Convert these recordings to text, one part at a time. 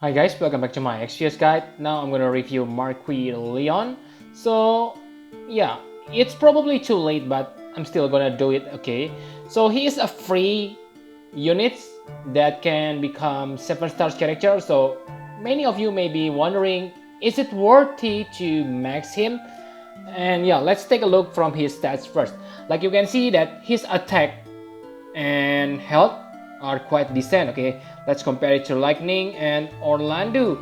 Hi guys, welcome back to my XPS guide. Now I'm gonna review Marquis Leon. So yeah, it's probably too late, but I'm still gonna do it. Okay, so he is a free unit that can become 7 stars character. So many of you may be wondering, is it worthy to max him? And yeah, let's take a look from his stats first. Like you can see that his attack and health are quite decent. Okay, let's compare it to Lightning and Orlando.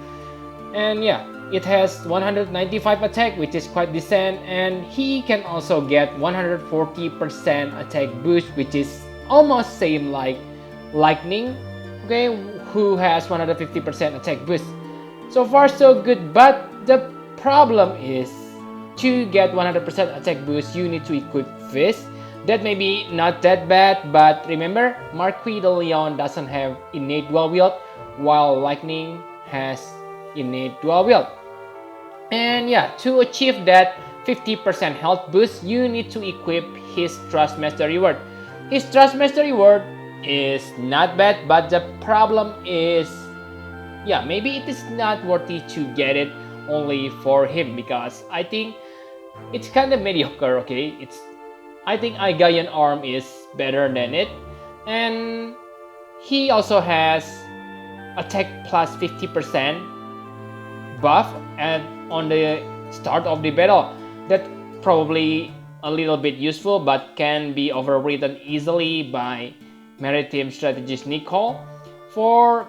And yeah, it has 195 attack, which is quite decent, and he can also get 140% attack boost, which is almost same like Lightning, okay, who has 150% attack boost. So far so good, but the problem is to get 100% attack boost you need to equip Fist. That may be not that bad, but remember, Marquis de Leon doesn't have innate dual wield, while Lightning has innate dual wield. And yeah, to achieve that 50% health boost, you need to equip his Trust Master reward. His Trust Master reward is not bad, but the problem is, yeah, maybe it is not worthy to get it only for him, because I think it's kind of mediocre. Okay, I think Aigayan arm is better than it, and he also has attack plus 50% buff and on the start of the battle. That probably a little bit useful, but can be overridden easily by maritime strategist Nicole. For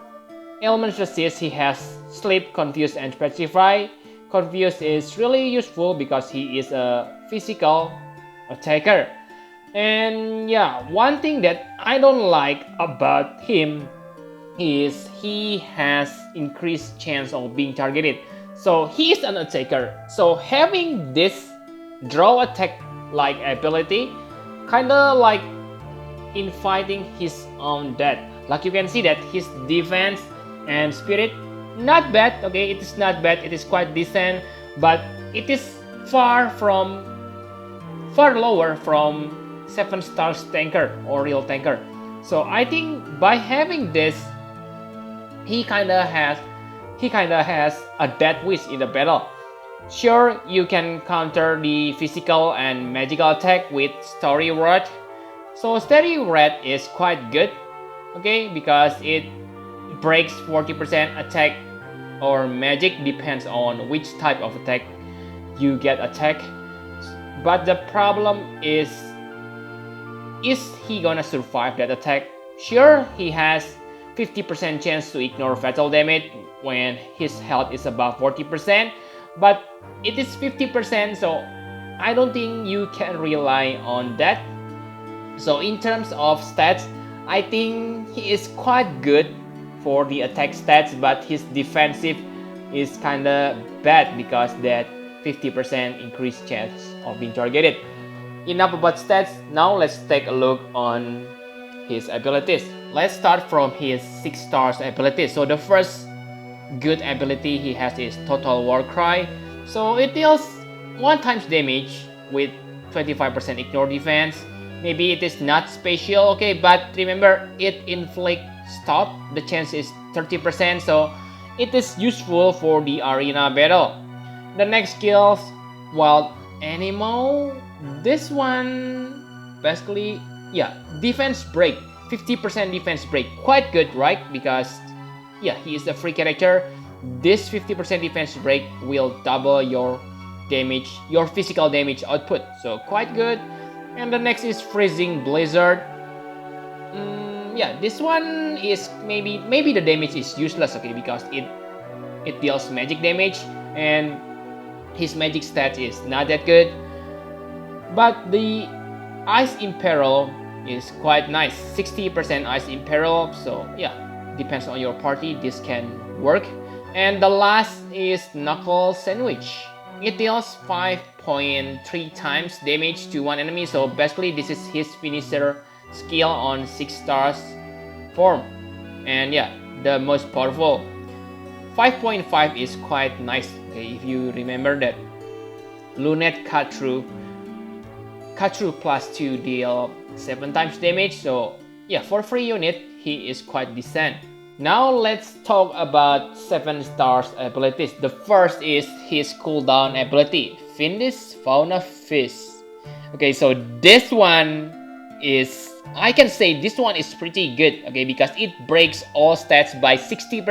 Element resist, he has Sleep, Confuse, and Petrify. Confuse is really useful because he is a physical attacker. And yeah, one thing that I don't like about him is he has increased chance of being targeted. So he is an attacker. So having this draw attack like ability, kinda like inviting his own death. Like you can see that his defense and spirit not bad. Okay, it is not bad, it is quite decent, but it is far lower from 7 stars tanker or real tanker. So I think by having this, he kinda has a death wish in the battle. Sure, you can counter the physical and magical attack with Story Rod. So Story Rod is quite good, okay, because it breaks 40% attack or magic, depends on which type of attack you get attack. But the problem is he gonna survive that attack? Sure, he has 50% chance to ignore fatal damage when his health is above 40%, but it is 50%, so I don't think you can rely on that. So in terms of stats, I think he is quite good for the attack stats, but his defensive is kinda bad because that 50% increased chance of being targeted. Enough about stats, now let's take a look on his abilities. Let's start from his 6 stars abilities. So the first good ability he has is Total War Cry. So it deals 1 times damage with 25% ignore defense. Maybe it is not special, okay, but remember it inflict stop. The chance is 30%, so it is useful for the arena battle. The next skills, Wild Animal. This one basically, yeah, defense break, 50% defense break, quite good, right? Because yeah, he is a free character. This 50% defense break will double your damage, your physical damage output, so quite good. And the next is Freezing Blizzard. Yeah, this one is maybe the damage is useless, okay, because it deals magic damage and his magic stat is not that good. But the Ice Imperil is quite nice, 60% Ice Imperil, so yeah, depends on your party, this can work. And the last is Knuckle Sandwich. It deals 5.3 times damage to one enemy, so basically this is his finisher skill on 6 stars form. And yeah, the most powerful. 5.5 is quite nice, okay, if you remember that Lunette Cut Through plus 2 deal 7 times damage, so yeah, for free unit he is quite decent. Now let's talk about 7 stars abilities. The first is his cooldown ability, Finis Fauna Fist. Okay, so this one is, I can say this one is pretty good, okay, because it breaks all stats by 60%,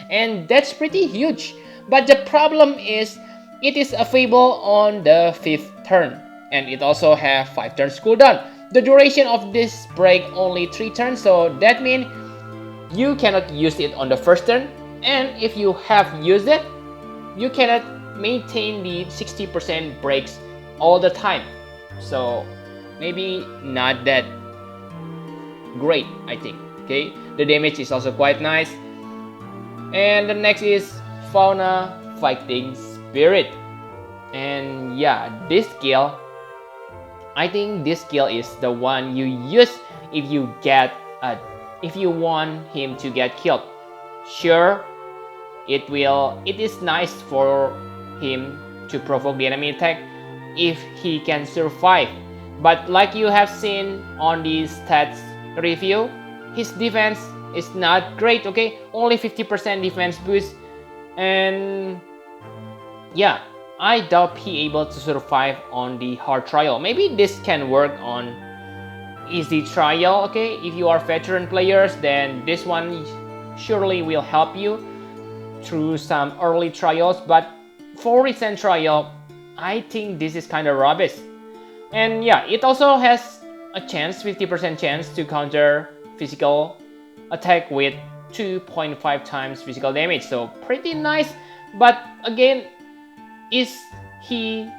and that's pretty huge. But the problem is, it is available on the 5th turn, and it also have 5 turns cooldown. The duration of this break only 3 turns, so that means you cannot use it on the first turn, and if you have used it, you cannot maintain the 60% breaks all the time. So maybe not that great, I think. Okay, the damage is also quite nice. And the next is Fauna Fighting Spirit. And yeah, this skill, I think this skill is the one you use if you get a, if you want him to get killed. Sure, it is nice for him to provoke the enemy attack if he can survive. But like you have seen on the stats review, his defense is not great, okay? Only 50% defense boost. And yeah, I doubt he able to survive on the hard trial. Maybe this can work on easy trial, okay? If you are veteran players, then this one surely will help you through some early trials. But for recent trial, I think this is kind of rubbish. And yeah, it also has a chance, 50% chance to counter physical attack with 2.5 times physical damage. So pretty nice. But again, is he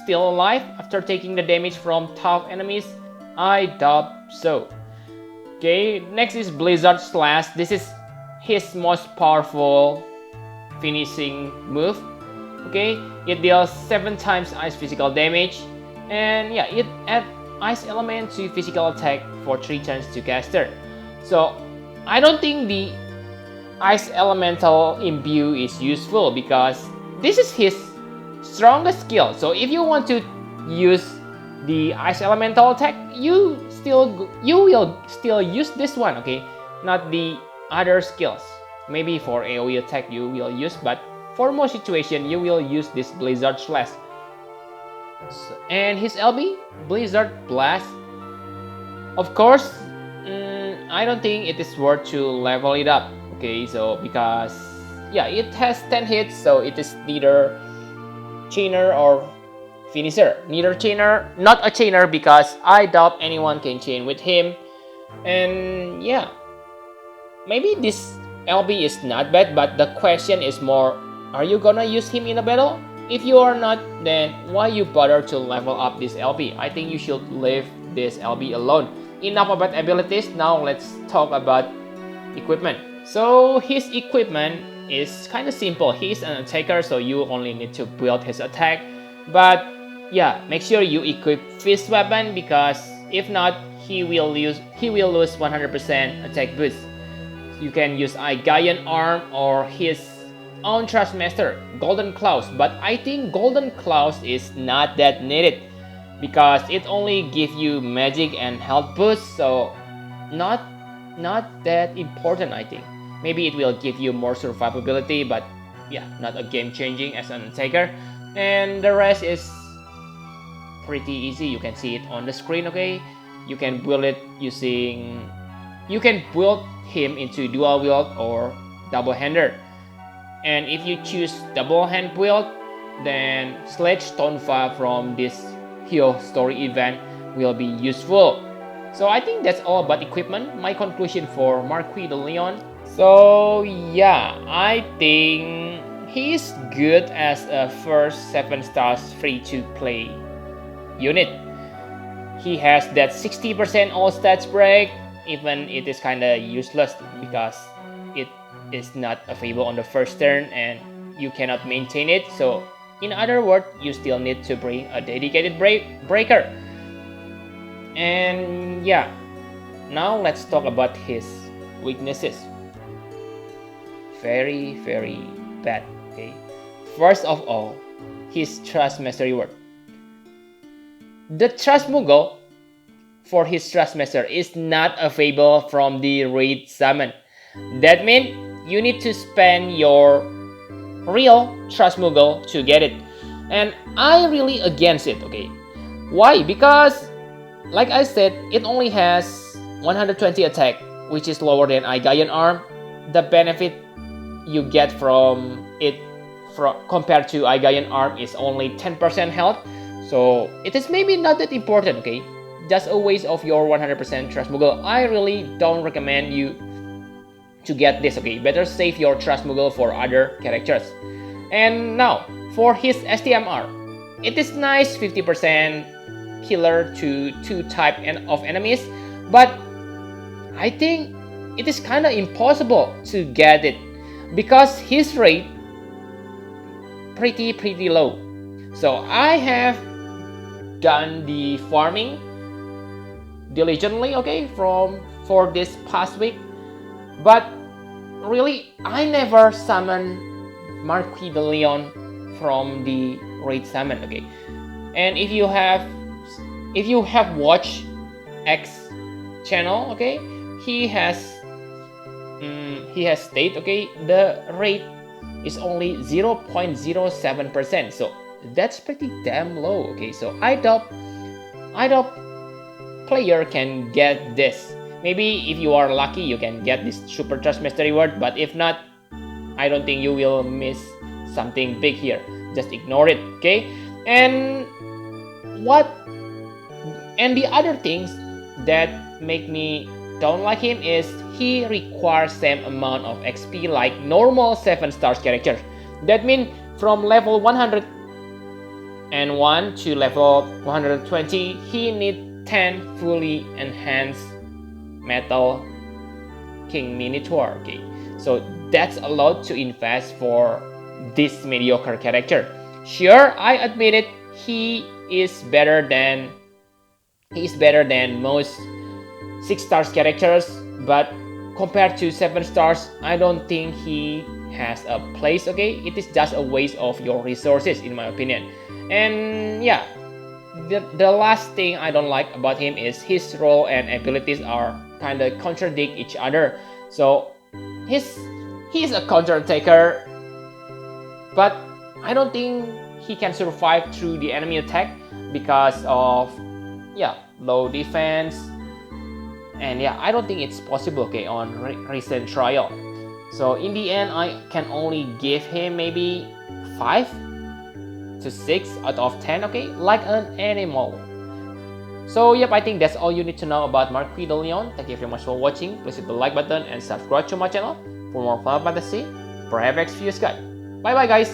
still alive after taking the damage from tough enemies? I doubt so. Okay, next is Blizzard Slash. This is his most powerful finishing move. Okay, it deals 7 times ice physical damage, and yeah, it adds ice element to physical attack for 3 turns to caster. So I don't think the ice elemental imbue is useful because this is his strongest skill. So if you want to use the ice elemental attack, you will still use this one, okay, not the other skills. Maybe for AoE attack you will use, but for most situation you will use this Blizzard Slash. And his LB, Blizzard Blast. Of course, I don't think it is worth to level it up, okay, so because yeah, it has 10 hits, so it is neither chainer or finisher. Neither chainer, not a chainer, because I doubt anyone can chain with him. And yeah, maybe this LB is not bad, but the question is more, are you gonna use him in a battle? If you are not, then why you bother to level up this LB? I think you should leave this LB alone. Enough about abilities, now let's talk about equipment. So his equipment is kind of simple. He's an attacker, so you only need to build his attack. But yeah, make sure you equip fist weapon, because if not, he will lose 100% attack boost. You can use Aigayan arm or his own Trustmaster, Golden Claws, but I think Golden Claws is not that needed because it only gives you magic and health boost, so not that important, I think. Maybe it will give you more survivability, but yeah, not a game changing as an attacker. And the rest is pretty easy. You can see it on the screen, okay? You can build it using, you can build him into dual wield or double hander. And if you choose double hand build, then Sledge Tonfa from this Hero story event will be useful. So I think that's all about equipment. My conclusion for Marquis de Leon. So yeah, I think he's good as a first 7 stars free to play unit. He has that 60% all stats break, even it is kinda useless because it is not available on the first turn and you cannot maintain it. So in other words, you still need to bring a dedicated breaker. And yeah, now let's talk about his weaknesses. Very bad, okay? First of all, his Trust Mastery word. The Trust Moogle for his Trust Master is not available from the raid summon. That means you need to spend your real trust mogul to get it. And I really against it, okay? Why? Because like I said, it only has 120 attack, which is lower than Aigayan arm. The benefit you get from it compared to Aigayan arm is only 10% health. So it is maybe not that important, okay? Just a waste of your 100% trust mogul. I really don't recommend you to get this, okay? Better save your trust mogul for other characters. And now, for his STMR, it is nice 50% killer to 2 type of enemies, but I think it is kinda impossible to get it because his rate pretty low. So I have done the farming diligently, okay, for this past week, but really I never summoned Marquis de Leon from the raid summon, okay. And if you have watched X channel, okay, he has stated, okay, the rate is only 0.07%, so that's pretty damn low, okay. So I doubt player can get this. Maybe if you are lucky you can get this super trust master reward, but if not, I don't think you will miss something big here. Just ignore it, okay. And the other things that make me don't like him is he requires same amount of XP like normal 7 stars character. That means from level 101 to level 120 he need 10 fully enhanced metal king minotaur, okay. So that's a lot to invest for this mediocre character. Sure, I admit it, he is better than most 6 stars characters, but compared to 7 stars, I don't think he has a place, okay. It is just a waste of your resources in my opinion. And yeah, the last thing I don't like about him is his role and abilities are kind of contradict each other. So he's a counter attacker, but I don't think he can survive through the enemy attack because of low defense. And yeah, I don't think it's possible, okay, on recent trial. So in the end, I can only give him maybe 5 to 6 out of 10, okay, like an Animaul. So yep, I think that's all you need to know about Marquis de Leon. Thank you very much for watching. Please hit the like button and subscribe to my channel for more Final Fantasy Private Views guide. Bye bye guys.